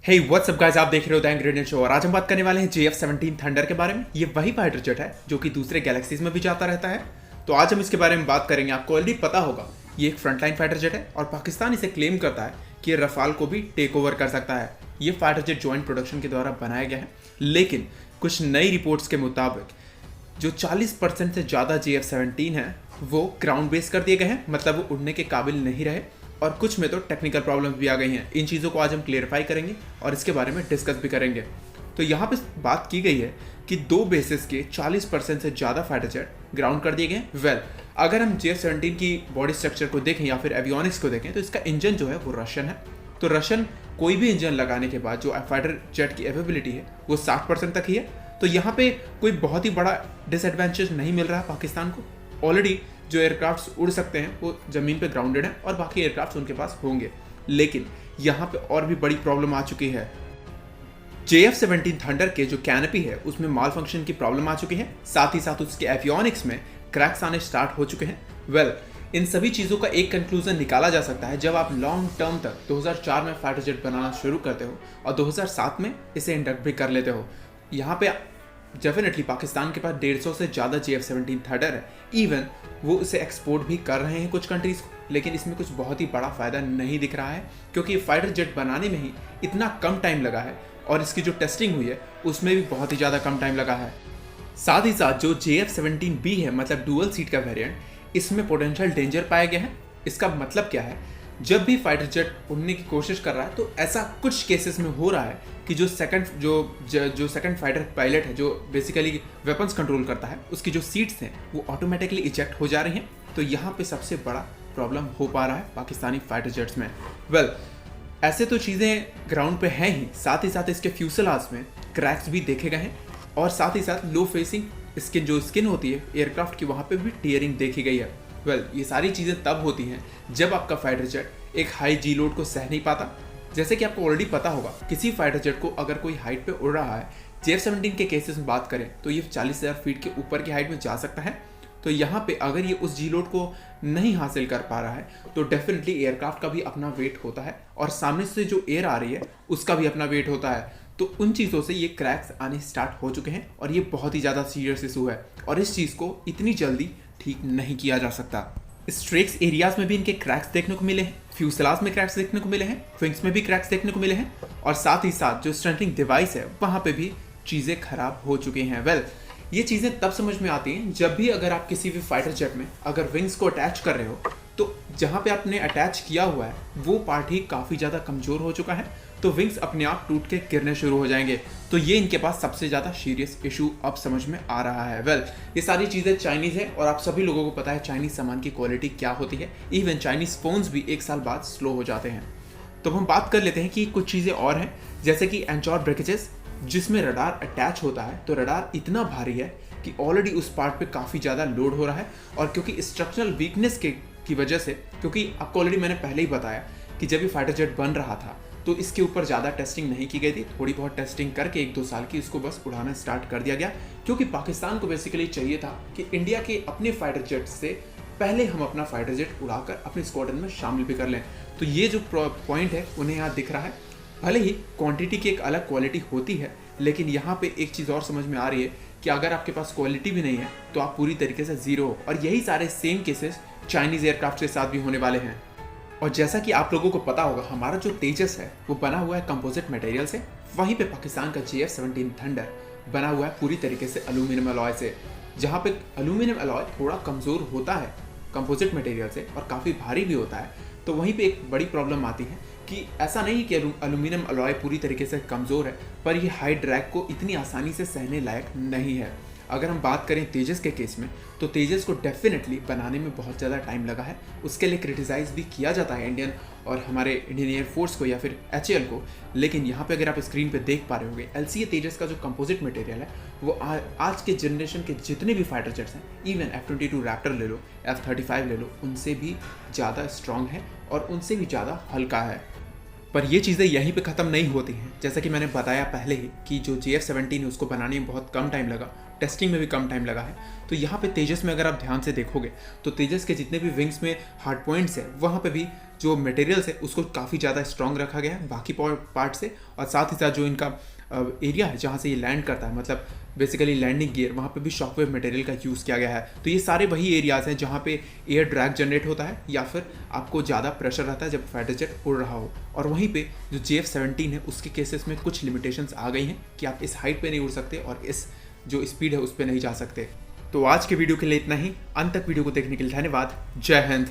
Hey what's up guys, आप देख रहे हो द इंग्रेडिएंट शो और आज हम बात करने वाले हैं JF-17 थंडर के बारे में। ये वही फाइटर जेट है जो कि दूसरे गैलेक्सीज में भी जाता रहता है। तो आज हम इसके बारे में बात करेंगे। आपको ऑलरेडी पता होगा ये एक फ्रंटलाइन फाइटर जेट है और पाकिस्तान इसे क्लेम करता है कि ये रफाल को भी टेक ओवर कर सकता है। ये फाइटर जेट जॉइंट प्रोडक्शन के द्वारा बनाया गया है, लेकिन कुछ नई रिपोर्ट्स के मुताबिक जो 40% से ज़्यादा JF-17 है वो ग्राउंड बेस कर दिए गए हैं, मतलब वो उड़ने के काबिल नहीं रहे और कुछ में तो टेक्निकल प्रॉब्लम्स भी आ गई हैं। इन चीज़ों को आज हम क्लियरफाई करेंगे और इसके बारे में डिस्कस भी करेंगे। तो यहाँ पे बात की गई है कि दो बेसिस के 40% से ज़्यादा फाइटर जेट ग्राउंड कर दिए गए हैं। अगर हम JF-17 की बॉडी स्ट्रक्चर को देखें या फिर एवियोनिक्स को देखें तो इसका इंजन जो है वो रशियन है। तो रशियन कोई भी इंजन लगाने के बाद जो फाइटर जेट की एवेबिलिटी है वो 60% तक ही है। तो यहाँ पे कोई बहुत ही बड़ा डिसएडवांटेज नहीं मिल रहा है पाकिस्तान को। ऑलरेडी जो एयरक्राफ्ट्स उड़ सकते हैं वो ज़मीन पे ग्राउंडेड हैं और बाकी एयरक्राफ्ट्स उनके पास होंगे, लेकिन यहाँ पे और भी बड़ी प्रॉब्लम आ चुकी है। JF-17 थंडर के जो कैनपी है उसमें माल फंक्शन की प्रॉब्लम आ चुकी है, साथ ही साथ उसके एवियोनिक्स में क्रैक्स आने स्टार्ट हो चुके हैं। इन सभी चीज़ों का एक कंक्लूजन निकाला जा सकता है जब आप लॉन्ग टर्म तक 2004 में फाइटर जेट बनाना शुरू करते हो और 2007 में इसे इंडक्ट भी कर लेते हो। यहाँ पे डेफिनेटली पाकिस्तान के पास 150 से ज़्यादा JF-17 थंडर है। इवन वो इसे एक्सपोर्ट भी कर रहे हैं कुछ कंट्रीज़ को, लेकिन इसमें कुछ बहुत ही बड़ा फ़ायदा नहीं दिख रहा है क्योंकि फाइटर जेट बनाने में ही इतना कम टाइम लगा है और इसकी जो टेस्टिंग हुई है उसमें भी बहुत ही ज़्यादा कम टाइम लगा है। साथ ही साथ जो JF-17B है, मतलब डुअल सीट का वेरिएंट, इसमें पोटेंशियल डेंजर पाया गया है। इसका मतलब क्या है, जब भी फाइटर जेट उड़ने की कोशिश कर रहा है तो ऐसा कुछ केसेस में हो रहा है कि जो सेकंड फाइटर पायलट है जो बेसिकली वेपन्स कंट्रोल करता है उसकी जो सीट्स हैं वो ऑटोमेटिकली इजेक्ट हो जा रही हैं। तो यहाँ पे सबसे बड़ा प्रॉब्लम हो पा रहा है पाकिस्तानी फाइटर जेट्स में। ऐसे तो चीज़ें ग्राउंड पे हैं ही, साथ ही साथ इसके फ्यूसलाज में क्रैक्स भी देखे गए हैं और साथ ही साथ लो फेसिंग स्किन होती है एयरक्राफ्ट की, वहाँ पे भी टीयरिंग देखी गई है। ये सारी चीज़ें तब होती हैं जब आपका फाइटर जेट एक हाई जी लोड को सह नहीं पाता। जैसे कि आपको ऑलरेडी पता होगा, किसी फाइटर जेट को अगर कोई हाइट पे उड़ रहा है, JF-17 के केसेस में बात करें तो ये 40,000 फीट के ऊपर की हाइट में जा सकता है। तो यहाँ पे अगर ये उस जी लोड को नहीं हासिल कर पा रहा है तो डेफिनेटली एयरक्राफ्ट का भी अपना वेट होता है और सामने से जो एयर आ रही है उसका भी अपना वेट होता है। तो उन चीज़ों से ये क्रैक्स आने स्टार्ट हो चुके हैं और ये बहुत ही ज़्यादा सीरियस इशू है और इस चीज़ को इतनी जल्दी ठीक नहीं किया जा सकता। स्ट्रेक्स एरियाज में भी इनके क्रैक्स देखने को मिले हैं, फ्यूसलाज में क्रैक्स देखने को मिले हैं, विंग्स में भी क्रैक्स देखने को मिले हैं और साथ ही साथ जो स्टंटिंग डिवाइस है वहाँ पे भी चीज़ें खराब हो चुकी हैं। ये चीज़ें तब समझ में आती हैं जब भी अगर आप किसी भी फाइटर जेट में अगर विंग्स को अटैच कर रहे हो तो जहाँ पे आपने अटैच किया हुआ है वो पार्ट ही काफ़ी ज़्यादा कमज़ोर हो चुका है, तो विंग्स अपने आप टूट के गिरने शुरू हो जाएंगे। तो ये इनके पास सबसे ज़्यादा सीरियस इशू अब समझ में आ रहा है। ये सारी चीज़ें चाइनीज़ है और आप सभी लोगों को पता है चाइनीज़ सामान की क्वालिटी क्या होती है। इवन चाइनीज़ फ़ोन्स भी एक साल बाद स्लो हो जाते हैं। तो हम बात कर लेते हैं कि कुछ चीज़ें और हैं, जैसे कि एंचोर ब्रेकेजेस जिसमें रडार अटैच होता है। तो रडार इतना भारी है कि ऑलरेडी उस पार्ट पे काफ़ी ज़्यादा लोड हो रहा है और क्योंकि स्ट्रक्चरल वीकनेस की वजह से, क्योंकि आपको ऑलरेडी मैंने पहले ही बताया कि जब ये फाइटर जेट बन रहा था तो इसके ऊपर ज़्यादा टेस्टिंग नहीं की गई थी, थोड़ी बहुत टेस्टिंग करके 1-2 साल की इसको बस उड़ाना स्टार्ट कर दिया गया क्योंकि पाकिस्तान को बेसिकली चाहिए था कि इंडिया के अपने फाइटर जेट से पहले हम अपना फाइटर जेट उड़ाकर अपने स्क्वाड्रन में शामिल भी कर लें। तो ये जो पॉइंट है उन्हें यहाँ दिख रहा है। भले ही क्वांटिटी की एक अलग क्वालिटी होती है, लेकिन यहाँ पे एक चीज़ और समझ में आ रही है कि अगर आपके पास क्वालिटी भी नहीं है तो आप पूरी तरीके से ज़ीरो हो। और यही सारे सेम केसेस चाइनीज़ एयरक्राफ्ट के साथ भी होने वाले हैं। और जैसा कि आप लोगों को पता होगा, हमारा जो तेजस है वो बना हुआ है कंपोजिट मटेरियल से, वहीं पे पाकिस्तान का JF-17 थंडर बना हुआ है पूरी तरीके से एल्यूमिनियम अलॉय से, जहाँ पे एल्यूमिनियम अलॉय थोड़ा कमज़ोर होता है कंपोजिट मटेरियल से और काफ़ी भारी भी होता है। तो वहीं पे एक बड़ी प्रॉब्लम आती है कि ऐसा नहीं कि एल्यूमिनियम अलॉय पूरी तरीके से कमज़ोर है, पर ये हाई ड्रैग को इतनी आसानी से सहने लायक नहीं है। अगर हम बात करें तेजस के केस में तो तेजस को डेफिनेटली बनाने में बहुत ज़्यादा टाइम लगा है। उसके लिए क्रिटिसाइज़ भी किया जाता है इंडियन और हमारे इंडियन एयरफोर्स को या फिर HAL को, लेकिन यहाँ पे अगर आप स्क्रीन पे देख पा रहे होंगे LCA तेजस का जो कंपोजिट मटेरियल है वो आज के जनरेशन के जितने भी फाइटर जेट्स हैं, इवन F-22 रैप्टर ले लो, F-35 ले लो, उनसे भी ज़्यादा स्ट्रॉन्ग है और उनसे भी ज़्यादा हल्का है। पर ये चीज़ें यहीं पे ख़त्म नहीं होती हैं। जैसा कि मैंने बताया पहले ही कि जो JF-17 है उसको बनाने में बहुत कम टाइम लगा, टेस्टिंग में भी कम टाइम लगा है। तो यहाँ पे तेजस में अगर आप ध्यान से देखोगे तो तेजस के जितने भी विंग्स में हार्ड पॉइंट्स है वहाँ पे भी जो मटेरियल्स है उसको काफ़ी ज़्यादा स्ट्रॉन्ग रखा गया है बाकी पार्ट से, और साथ ही साथ जो इनका एरिया है जहाँ से ये लैंड करता है, मतलब बेसिकली लैंडिंग गियर, वहाँ पे भी शॉकवेव मटेरियल का यूज़ किया गया है। तो ये सारे वही एरियाज़ हैं जहाँ पे एयर ड्रैग जनरेट होता है या फिर आपको ज़्यादा प्रेशर रहता है जब फाइटर जेट उड़ रहा हो। और वहीं पे जो JF-17 है उसके केसेस में कुछ लिमिटेशंस आ गई हैं कि आप इस हाइट पे नहीं उड़ सकते और इस जो स्पीड है उस पर नहीं जा सकते। तो आज के वीडियो के लिए इतना ही। अंत तक वीडियो को देखने के लिए धन्यवाद। जय हिंद।